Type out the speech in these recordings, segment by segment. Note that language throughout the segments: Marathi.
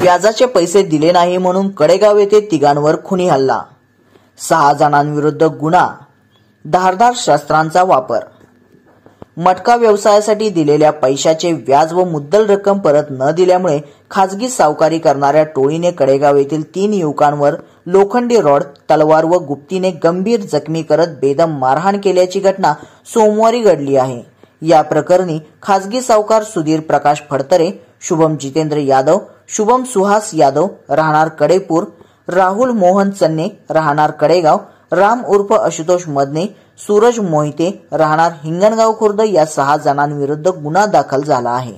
व्याजाचे पैसे दिले नाही म्हणून कडेगाव येथे तिघांवर खुनी हल्ला। 6 जणांविरुद्ध गुन्हा। धारदार शस्त्रांचा वापर। मटका व्यवसायासाठी दिलेल्या पैशाचे व्याज व मुद्दल रक्कम परत न दिल्यामुळे खाजगी सावकारी करणाऱ्या टोळीने कडेगाव येथील 3 युवकांवर लोखंडी रॉड, तलवार व गुप्तीने गंभीर जखमी करत बेदम मारहाण केल्याची घटना सोमवारी घडली आहे। या प्रकरणी खाजगी सावकार सुधीर प्रकाश फडतरे, शुभम जितेंद्र यादव, शुभम सुहास यादव राहणार कडेपूर, राहुल मोहन चन्ने राहणार कडेगाव, राम उर्फ आशुतोष मदने, सूरज मोहिते राहणार हिंगणगाव खुर्द या 6 जणांविरुद्ध गुन्हा दाखल झाला आहे।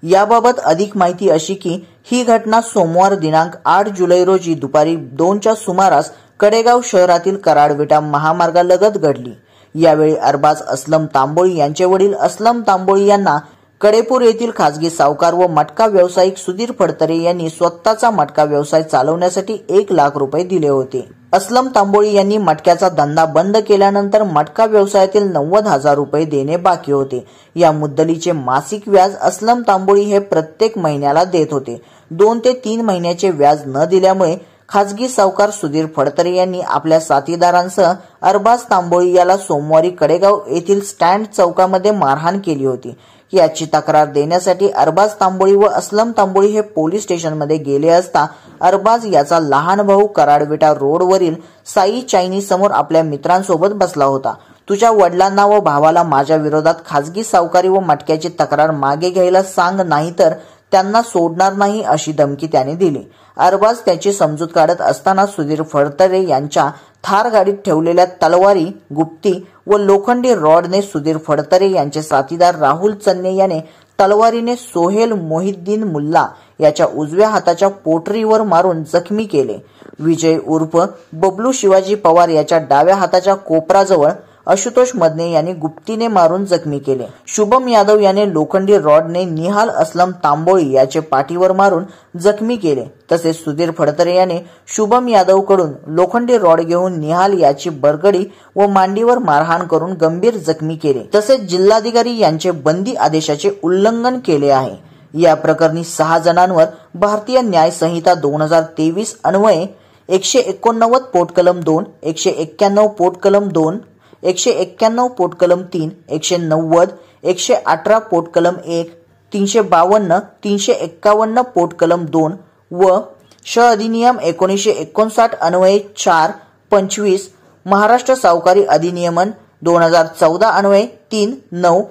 याबाबत अधिक माहिती अशी की ही घटना सोमवार दिनांक 8 जुलै रोजी दुपारी 2च्या सुमारास कडेगाव शहरातील कराडविटा महामार्गालगत घडली। यावेळी अरबाज असलम तांबोळी यांचे वडील असलम तांबोळी यांना कडेपूर येथील खाजगी सावकार व मटका व्यावसायिक सुधीर फडतरे यांनी स्वतःचा मटका व्यवसाय चालवण्यासाठी 1 लाख रुपये दिले होते। असलम तांबोळी यांनी मटक्याचा धंदा बंद केल्यानंतर मटका व्यवसायातील 90,000 रुपये देणे बाकी होते। या मुद्दलीचे मासिक व्याज असलम तांबोळी हे प्रत्येक महिन्याला देत होते। 2 ते 3 महिन्याचे व्याज न दिल्यामुळे खाजगी सावकार सुधीर फडतरे यांनी आपल्या साथीदारांसह अरबाज तांबोळी याला सोमवारी कडेगाव येथील स्टँड चौकामध्ये मारहाण केली होती। याची तक्रार देण्यासाठी अरबाज तांबोळी व असलम तांबोळी हे पोलीस स्टेशनमध्ये गेले असता अरबाज याचा लहान भाऊ कराडविटा रोडवरील साई चायनी समोर आपल्या मित्रांसोबत बसला होता। तुझ्या वडिलांना व भावाला माझ्या विरोधात खाजगी सावकारी व मटक्याची तक्रार मागे घ्यायला सांग, नाहीतर त्यांना सोडणार नाही अशी धमकी त्याने दिली। अरबाज त्याची समजूत काढत असताना सुधीर फडतरे यांच्या थार गाडीत ठेवलेल्या तलवारी, गुप्ती व लोखंडी रॉडने सुधीर फडतरे यांचे साथीदार राहुल चन्ने याने तलवारीने सोहेल मोहिद्दीन मुल्ला याच्या उजव्या हाताच्या पोटरीवर मारून जखमी केले। विजय उर्फ बबलू शिवाजी पवार याच्या डाव्या हाताच्या कोपराजवळ आशुतोष मदने यांनी गुप्तीने मारून जखमी केले। शुभम यादव याने लोखंडी रॉडने निहाल असलम तांबोळी याचे पाठीवर मारून जखमी केले। तसेच सुधीर फडतरे याने शुभम यादव कडून लोखंडी रॉड घेऊन निहाल याची बरगडी व मांडीवर मारहाण करून गंभीर जखमी केले। तसेच जिल्हाधिकारी यांचे बंदी आदेशाचे उल्लंघन केले आहे। या प्रकरणी 6 जणांवर भारतीय न्याय संहिता 2023 अन्वये 189 पोटकलम 2, 191 पोटकलम 2, 191 पोटकलम 3, 190, 118 पोटकलम 1, 352, 351 पोटकलम 2 व श अधिनियम 1959 अन्वये 4, 25, महाराष्ट्र सावकारी अधिनियमन 2014 अन्वये 3, 9,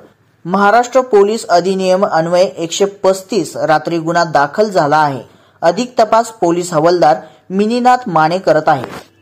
महाराष्ट्र पोलीस अधिनियम अन्वये 135 रात्री गुन्हा दाखल झाला आहे। अधिक तपास पोलीस हवालदार मिनीनाथ माने करत आहेत।